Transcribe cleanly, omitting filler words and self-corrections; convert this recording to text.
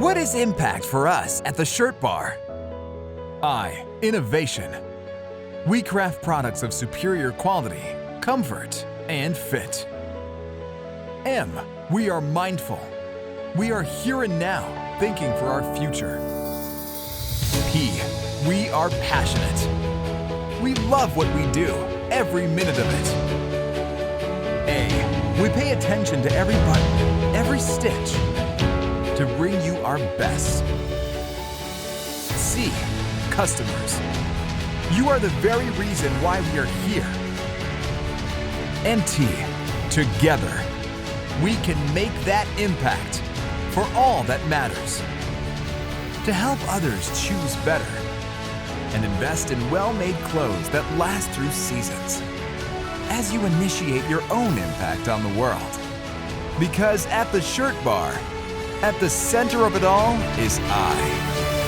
What is impact for us at the Shirt Bar? I. Innovation. We craft products of superior quality, comfort, and fit. M. We are mindful. We are here and now, thinking for our future. P. We are passionate. We love what we do, every minute of it. A. We pay attention to every button, every stitch, to bring you our best. C. Customers. You are the very reason why we are here. And T. Together, we can make that impact for all that matters. To help others choose better and invest in well-made clothes that last through seasons as you initiate your own impact on the world. Because at the Shirt Bar, at the center of it all is I.